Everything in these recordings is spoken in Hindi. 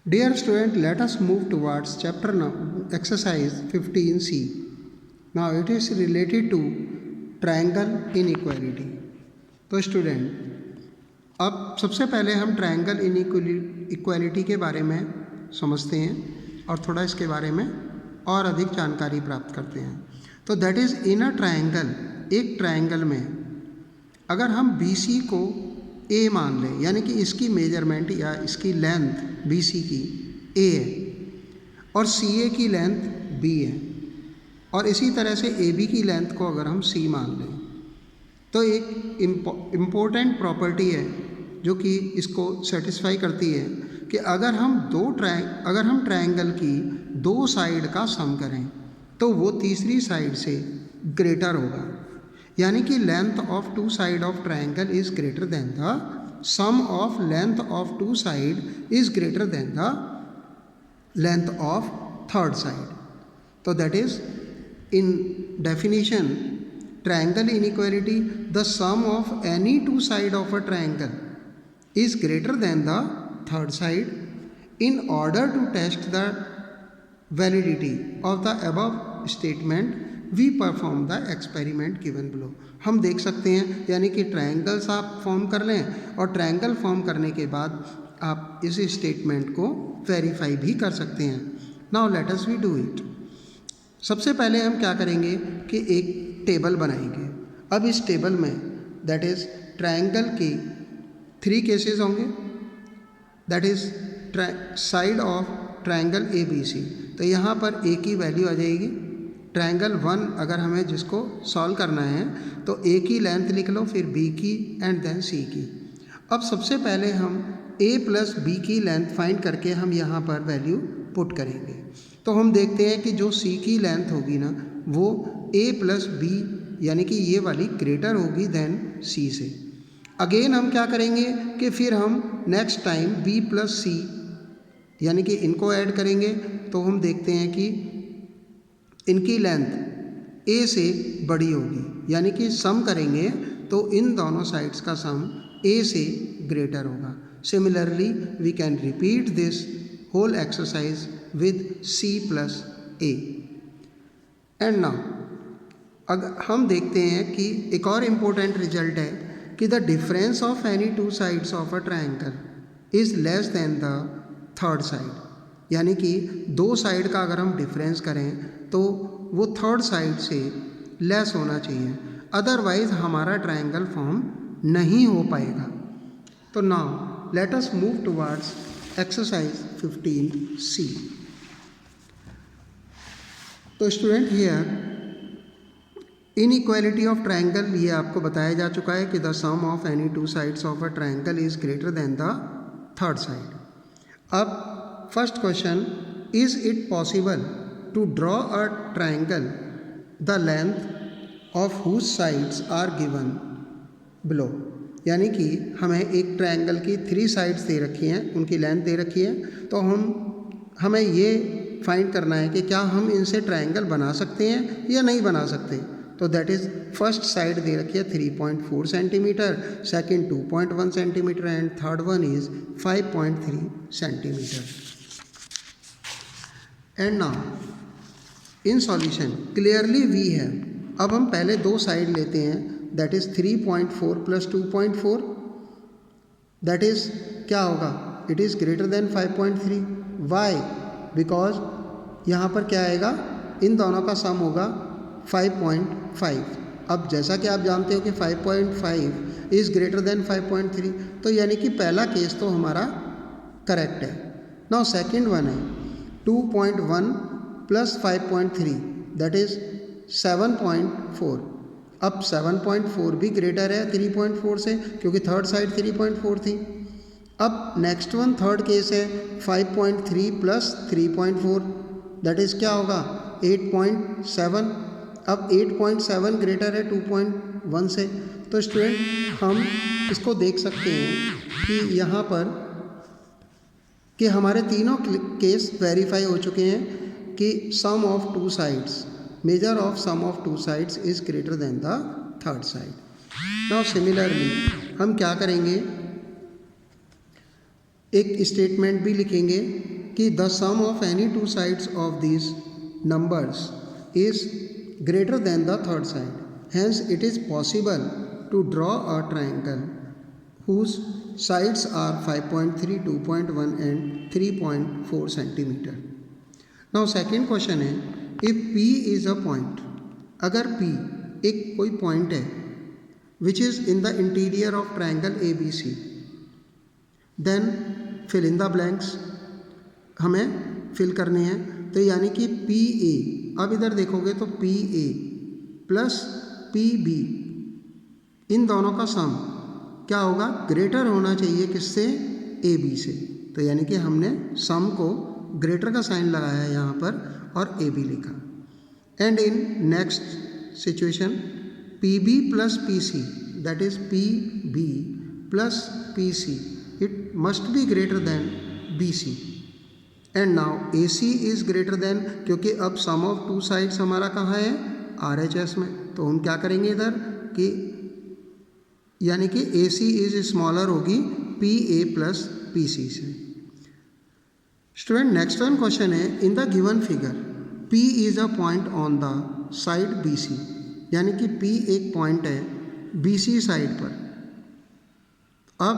Dear student, let us move towards chapter exercise 15C. Now it is related to triangle inequality. तो स्टूडेंट, अब सबसे पहले हम ट्रायंगल इनइक्वालिटी के बारे में समझते हैं और थोड़ा इसके बारे में और अधिक जानकारी प्राप्त करते हैं। तो that is in a triangle, एक ट्रायंगल में अगर हम BC को A मान लें, यानी कि इसकी मेजरमेंट या इसकी लेंथ BC की A है और CA की लेंथ B है, और इसी तरह से AB की लेंथ को अगर हम C मान लें, तो एक इम्पोर्टेंट प्रॉपर्टी है जो कि इसको सेटिस्फाई करती है कि अगर हम ट्रायंगल की दो साइड का सम करें तो वो तीसरी साइड से ग्रेटर होगा, यानी कि length of two side of triangle is greater than the sum of length of two side is greater than the length of third side. तो that is in definition triangle inequality, the sum of any two side of a triangle is greater than the third side. In order to test the validity of the above statement, we perform the experiment given below. हम देख सकते हैं, यानी कि ट्रायंगल्स आप फॉर्म कर लें और ट्रायंगल फॉर्म करने के बाद आप इस स्टेटमेंट को वेरीफाई भी कर सकते हैं। Now let us we do it. सबसे पहले हम क्या करेंगे कि एक टेबल बनाएंगे। अब इस टेबल में दैट इज़ ट्रायंगल की 3 केसेस होंगे, that is side of triangle ABC। तो यहाँ पर A की वैल्यू आ जाएगी। ट्रायंगल 1 अगर हमें जिसको सॉल्व करना है तो A की लेंथ लिख लो, फिर B की एंड देन C की। अब सबसे पहले हम A प्लस B की लेंथ फाइंड करके हम यहाँ पर वैल्यू पुट करेंगे। तो हम देखते हैं कि जो C की लेंथ होगी ना, वो A प्लस B यानी कि ये वाली ग्रेटर होगी देन C से। अगेन हम क्या करेंगे कि फिर हम next time B plus C यानी कि इनको ऐड करेंगे, तो हम देखते हैं कि इनकी लेंथ A से बड़ी होगी, यानी कि सम करेंगे तो इन दोनों साइड्स का सम A से ग्रेटर होगा। Similarly we can repeat this whole exercise with C plus A। And now अगर हम देखते हैं कि एक और इम्पोर्टेंट रिजल्ट है कि the difference of any two sides of a triangle is less than the third side, यानी कि दो साइड का अगर हम डिफरेंस करें तो वो थर्ड साइड से लेस होना चाहिए, अदरवाइज हमारा ट्रायंगल फॉर्म नहीं हो पाएगा। तो now let us move towards exercise 15C। तो student here inequality of triangle ये आपको बताया जा चुका है कि the sum of any two sides of a triangle is greater than the third side. अब first question, is it possible to draw a triangle the length of whose sides are given below, यानी कि हमें एक ट्रायंगल की 3 साइड्स दे रखी हैं, उनकी लेंथ दे रखी है, तो हमें ये फाइंड करना है कि क्या हम इनसे ट्रायंगल बना सकते हैं या नहीं बना सकते। तो दैट इज़ फर्स्ट साइड दे रखी है 3.4 centimetre, second 2.1 centimetre and third one is 5.3 centimetre. And now in solution clearly we है। अब हम पहले दो साइड लेते हैं, that is 3.4 plus 2.4, that is क्या होगा, it is greater than 5.3। Why? Because यहाँ पर क्या आएगा, इन दोनों का सम होगा 5.5। अब जैसा कि आप जानते हो कि 5.5 इज़ ग्रेटर देन 5.3, तो यानी कि पहला केस तो हमारा करेक्ट है। नाउ सेकंड वन है 2.1 प्लस 5.3 दैट इज़ 7.4। अब 7.4 भी ग्रेटर है 3.4 से, क्योंकि थर्ड साइड 3.4 थी। अब नेक्स्ट वन थर्ड केस है 5.3 प्लस 3.4 दैट इज़ क्या होगा 8.7। अब 8.7 ग्रेटर है 2.1 से। तो स्टूडेंट हम इसको देख सकते हैं कि यहाँ पर कि हमारे तीनों केस वेरीफाई हो चुके हैं कि sum of two sides, major of sum of two sides is greater than the third side. Now similarly हम क्या करेंगे एक स्टेटमेंट भी लिखेंगे कि the sum of any two sides of this numbers is greater than the third side, hence it is possible to draw a triangle whose sides are 5.3, 2.1 and 3.4 centimeter. Now second question है, if P is a point, अगर P एक कोई point है which is in the interior of triangle ABC, then fill in the blanks, हमें fill करने हैं। तो यानी कि PA, अब इधर देखोगे तो PA प्लस PB इन दोनों का सम क्या होगा, ग्रेटर होना चाहिए किससे, ए बी से। तो यानी कि हमने सम को ग्रेटर का साइन लगाया है यहाँ पर और ए बी लिखा। And in next situation P B plus P C, that is P B plus P C, it must be greater than B C. And now A C is greater than, क्योंकि अब सम ऑफ टू साइड्स हमारा कहाँ है, आर एच एस में। तो हम क्या करेंगे इधर कि यानी कि ए सी इज स्मॉलर होगी P A plus P C से। स्टूडेंट नेक्स्ट वन क्वेश्चन है, in the given figure P is a point on the side B C, यानी कि पी एक पॉइंट है बी सी साइड पर। अब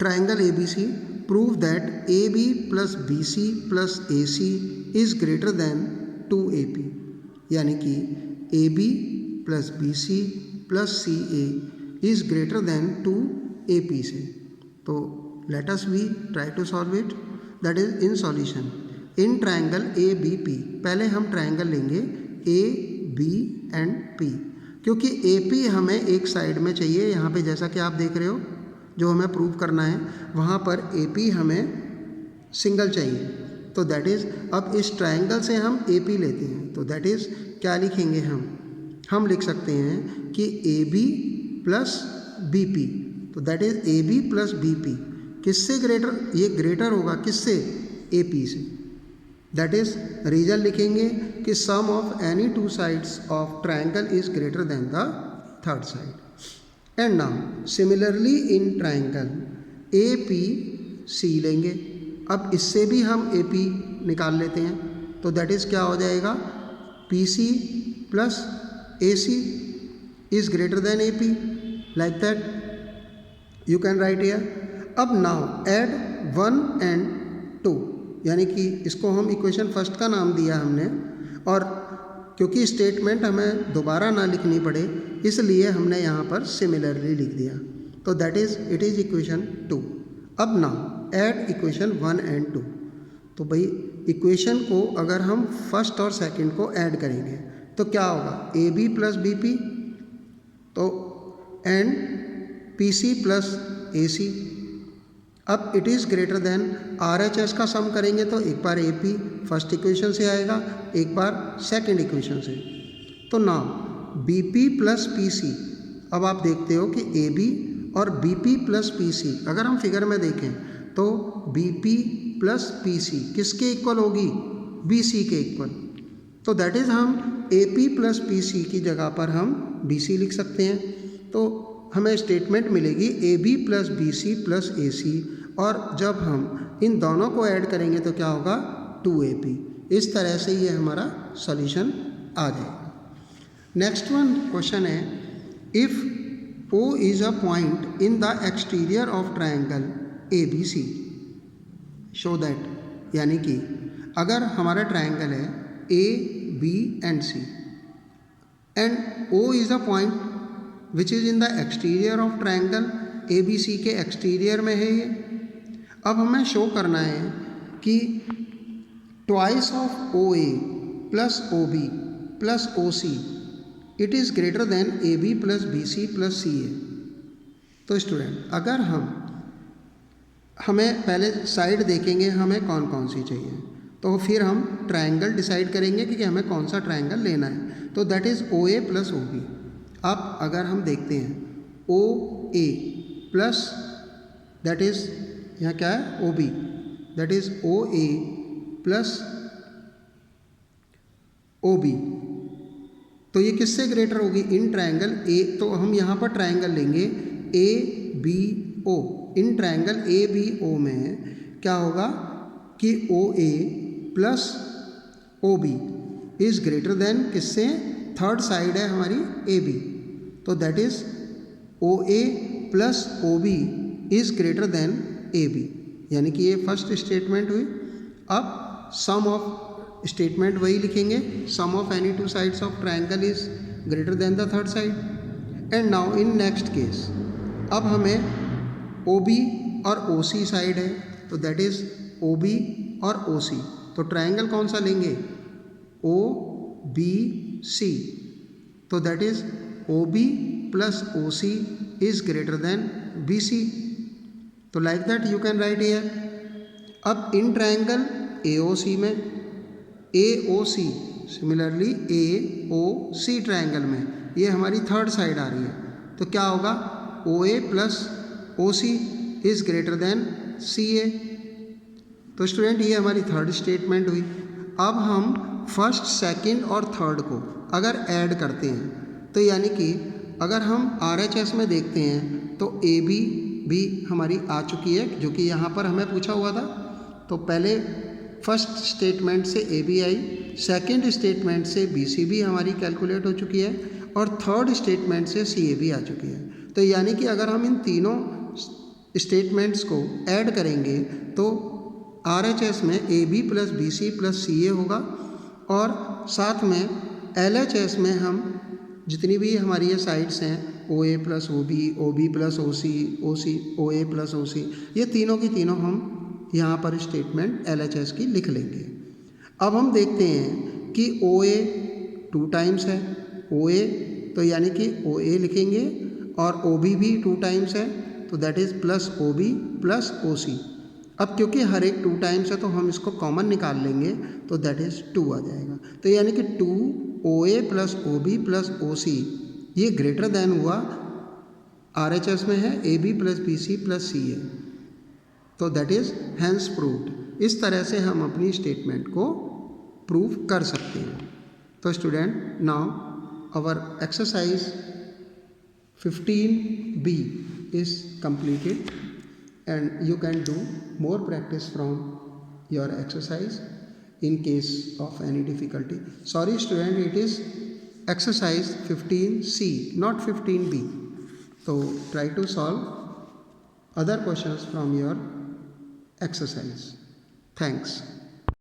triangle A B C, prove that A B plus B C plus A C is greater than 2AP, यानी कि A B plus B C plus C A is greater than 2AP से। तो let us we try to solve it, that is in solution. In triangle A B P, पहले हम ट्राइंगल लेंगे ए बी एंड पी, क्योंकि ए पी हमें एक साइड में चाहिए। यहाँ पे जैसा कि आप देख रहे हो जो हमें प्रूव करना है, वहाँ पर ए पी हमें सिंगल चाहिए। तो दैट इज़, अब इस ट्राइंगल से हम ए पी लेते हैं, तो दैट इज़ क्या लिखेंगे हम लिख सकते हैं कि A B plus B P. तो that is A B plus B P किससे ग्रेटर, ये ग्रेटर होगा किससे, ए पी से। दैट इज़ रीजन लिखेंगे कि sum of any two sides of triangle is greater than the third side. And now similarly in triangle A P C लेंगे। अब इससे भी हम ए पी निकाल लेते हैं, तो दैट इज़ क्या हो जाएगा, P C plus A C is greater than A P, like that you can write here. अब नाउ ऐड 1 and 2, यानी कि इसको हम इक्वेशन फर्स्ट का नाम दिया हमने, और क्योंकि स्टेटमेंट हमें दोबारा ना लिखनी पड़े इसलिए हमने यहाँ पर सिमिलरली लिख दिया। तो that is it is equation 2। अब नाउ ऐड इक्वेशन 1 and 2। तो भाई इक्वेशन को अगर हम फर्स्ट और सेकंड को ऐड करेंगे तो क्या होगा, A B plus B P, तो and P C plus A C. अब it is greater than R H S का सम करेंगे तो एक बार ए पी फर्स्ट इक्वेशन से आएगा, एक बार सेकंड इक्वेशन से। तो now B P plus P C, अब आप देखते हो कि ए बी और B P plus P C, अगर हम फिगर में देखें तो बी पी प्लस पी सी किसके इक्वल होगी, बी सी के इक्वल। तो दैट इज़ हम A P plus P C की जगह पर हम बी सी लिख सकते हैं। तो हमें स्टेटमेंट मिलेगी A B plus B C plus A C, और जब हम इन दोनों को ऐड करेंगे तो क्या होगा, 2AP। इस तरह से ये हमारा सॉल्यूशन आ जाएगा। नेक्स्ट वन क्वेश्चन है, if O is a point in the exterior of triangle A B C, show that, यानी कि अगर हमारा ट्राइंगल है A B and C and O is a point which is in the exterior of triangle A B C के एक्सटीरियर में है ये। अब हमें शो करना है कि twice of O A plus O B plus O C it is greater than A B plus B C plus C A. तो स्टूडेंट अगर हमें पहले साइड देखेंगे हमें कौन कौन सी चाहिए, तो फिर हम ट्राइंगल डिसाइड करेंगे कि हमें कौन सा ट्राइंगल लेना है। तो that is O A plus O B. अब अगर हम देखते हैं O A plus that is यहाँ क्या है, O B, that is O A plus O B, तो ये किससे ग्रेटर होगी, इन ट्राइंगल ए। तो हम यहाँ पर ट्राइंगल लेंगे A B O, in triangle A B O में क्या होगा कि O A plus O B is greater than किससे, थर्ड साइड है हमारी ए बी, तो that is O A plus O B is greater than A B, यानी कि ये फर्स्ट स्टेटमेंट हुई। अब सम ऑफ स्टेटमेंट वही लिखेंगे, sum of any two sides of triangle is greater than the third side. And now in next case, अब हमें ओ बी और ओ सी साइड है, तो दैट इज़ ओ बी और ओ सी, तो ट्रायंगल कौन सा लेंगे, ओ बी सी, तो that is O B plus O C is greater than B C, तो like that you can write here. अब इन ट्रायंगल ए ओ सी में ए ओ सी, सिमिलरली ए ओ सी ट्रायंगल में ये हमारी थर्ड साइड आ रही है, तो क्या होगा, O A plus O C is greater than C A. तो स्टूडेंट ये हमारी थर्ड स्टेटमेंट हुई। अब हम फर्स्ट, सेकंड और थर्ड को अगर ऐड करते हैं, तो यानी कि अगर हम RHS में देखते हैं तो ए बी भी हमारी आ चुकी है, जो कि यहाँ पर हमें पूछा हुआ था। तो पहले फर्स्ट स्टेटमेंट से ए बी आई, सेकेंड स्टेटमेंट से बी सी भी हमारी कैलकुलेट हो चुकी है, और थर्ड स्टेटमेंट से सी ए भी आ चुकी है। तो यानी कि अगर हम इन तीनों स्टेटमेंट्स को ऐड करेंगे तो RHS में A B plus B C plus C A होगा, और साथ में LHS में हम जितनी भी हमारी ये साइड्स हैं, O A plus O B plus O C, O A plus O C, ये तीनों की तीनों हम यहाँ पर स्टेटमेंट LHS की लिख लेंगे। अब हम देखते हैं कि ओ ए 2 टाइम्स है, ओ ए तो यानी कि ओ ए लिखेंगे, और ओ बी भी 2 टाइम्स है, तो that is plus O B plus O C. अब क्योंकि हर एक 2 टाइम्स है तो हम इसको कॉमन निकाल लेंगे, तो दैट इज़ 2 आ जाएगा। तो यानी कि 2 O A plus O B plus O C ये ग्रेटर देन हुआ, RHS में है A B plus B C plus C A, तो दैट इज़ हैंस प्रूव्ड। इस तरह से हम अपनी स्टेटमेंट को प्रूव कर सकते हैं। तो student now our exercise 15B is completed, and you can do more practice from your exercise in case of any difficulty. Sorry student, it is exercise 15C, not 15B. So try to solve other questions from your exercise. Thanks.